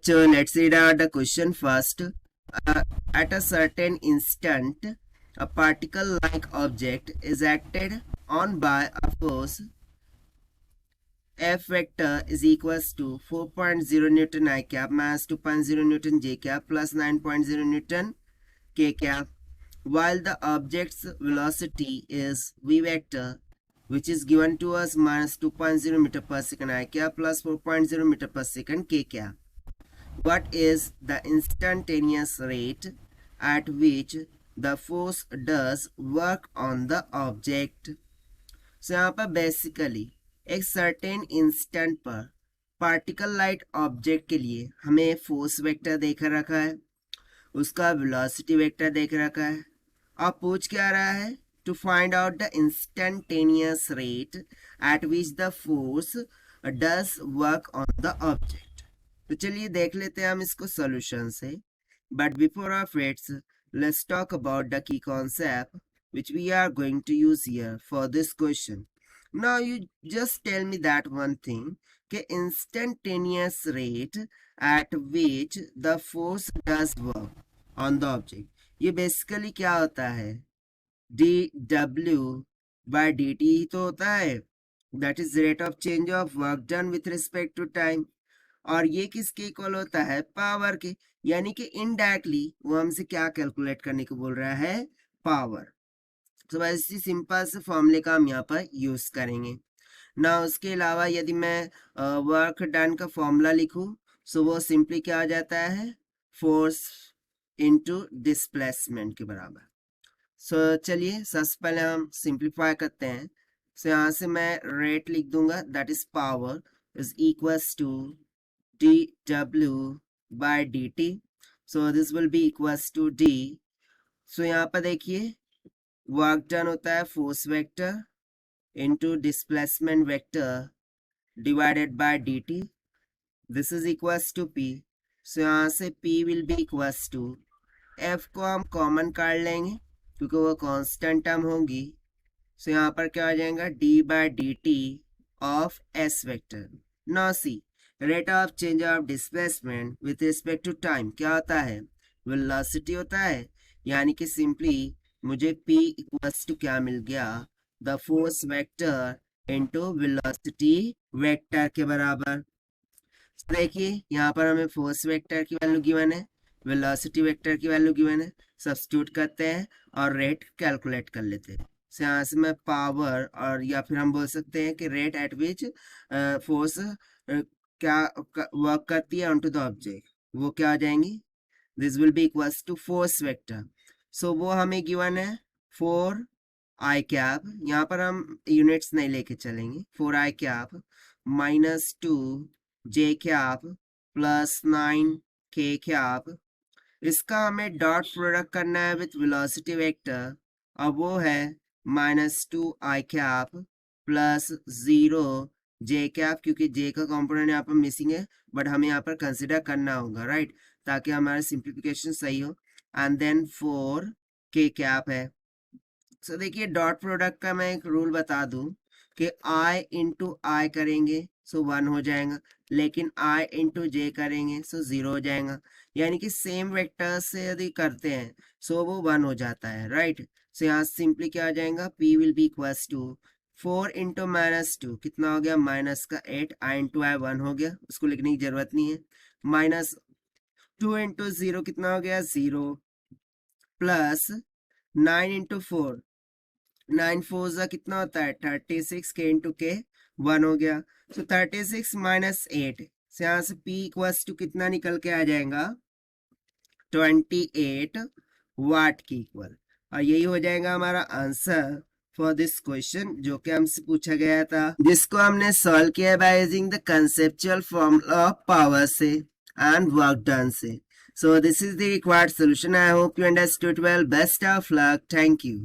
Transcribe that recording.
बच्चों, let's read out the question first. At a certain instant, a particle-like object is acted on by a force F vector is equals to 4.0 Newton I cap minus 2.0 Newton J cap plus 9.0 Newton K cap, while the object's velocity is V vector, which is given to us minus 2.0 meter per second I cap plus 4.0 meter per second K cap. What is the instantaneous rate at which the force does work on the object? So यहाँ पर basically एक certain instant पर particle light object के लिए हमें force vector देख रखा है, उसका वेलोसिटी वेक्टर देख रखा है। अब पूछ क्या रहा है? To find out the instantaneous rate at which the force does work on the object. तो चलिए देख लेते हैं हम इसको सोल्यूशन से, but before of its let's talk about the key concept which we are going to use here for this question. Now you just tell me that one thing, कि instantaneous rate at which the force does work on the object, ये basically क्या होता है? dw by dt ही तो होता है, that is rate of change of work done with respect to time, और ये किसके इक्वल होता है? पावर के, यानी कि इनडायरेक्टली वो हमसे क्या कैलकुलेट करने को बोल रहा है? पावर। तो ऐसी सिंपल से फॉर्मूले का हम यहाँ पर यूज करेंगे ना। उसके अलावा यदि मैं वर्क डन का फॉर्मूला लिखूं सो वो सिंपली क्या आ जाता है? फोर्स इनटू डिस्प्लेसमेंट के बराबर। सो चलिए सबसे पहले हम सिंप्लीफाई करते हैं। सो यहाँ से मैं रेट लिख दूंगा, that is power is equals to d डब्ल्यू by d t. So this will be equals to d. सो यहाँ पर देखिए वर्क डन होता है force vector into displacement vector divided by dt, this is equals to p। So यहाँ से p will be equals to, f को हम कॉमन काट लेंगे क्योंकि वो कांस्टेंट टर्म होगी। सो यहाँ पर क्या आ जाएगा? d by dt of s vector. Now see rate of change of displacement with respect to time क्या होता है? वेलोसिटी होता है, यानी कि सिंपली मुझे p इक्वल्स टू क्या मिल गया? The force vector into velocity vector के बराबर। देखिए यहाँ पर हमें फोर्स वेक्टर की वैल्यू गिवन है, वेलोसिटी वेक्टर की वैल्यू गिवन है, सब्स्टिट्यूट करते हैं और रेट कैलकुलेट कर लेते हैं। so, यहाँ से मैं पावर और या फिर हम बोल सकते हैं कि रेट एट विच फोर्स क्या वर्क करती है ऑन टू द ऑब्जेक्ट, वो क्या आ जाएंगी? This will be equals to force vector. So वो हमें गिवन है 4 आई कैप, यहाँ पर हम यूनिट्स नहीं लेके चलेंगे, 4 आई कैप माइनस 2 जे कैप प्लस 9 के कैप। इसका हमें डॉट प्रोडक्ट करना है विथ वेलोसिटी वेक्टर, और वो है माइनस 2 आई कैप प्लस 0 जे कैप, क्योंकि जे का कॉम्पोनेंट यहाँ पर मिसिंग है बट हमें यहाँ पर कंसिडर करना होगा, राइट, ताकि हमारा सिंप्लीफिकेशन सही हो। एंड देन 4 के कैप है। सो देखिए डॉट प्रोडक्ट का मैं एक रूल बता दूं कि i इंटू आई करेंगे सो 1 हो जाएगा, लेकिन i इंटू जे करेंगे सो 0 हो जाएगा, यानी कि सेम वेक्टर से यदि करते हैं सो वो 1 हो जाता है, राइट। सो यहाँ सिंपली क्या आ जाएगा? p will be equals to 4 into minus 2 कितना हो गया? माइनस का 8, i इंटू आई 1 हो गया, उसको लिखने की जरूरत नहीं है। माइनस 2 इंटू 0 कितना हो गया? 0 प्लस 9 इंटू 4, 9 4 कितना होता है? 36 के इंटू के 1 हो गया। तो 36 माइनस 8 से यहाँ से p इक्वल्स टू कितना निकल के आ जाएगा? 28 वाट की इक्वल, और यही हो जाएगा हमारा आंसर फॉर दिस क्वेश्चन जो कि हमसे पूछा गया था, जिसको हमने सॉल्व किया by using the conceptual formula of power से एंड वर्क डन से। So this is the required solution. I hope you understood well. Best of luck. Thank you.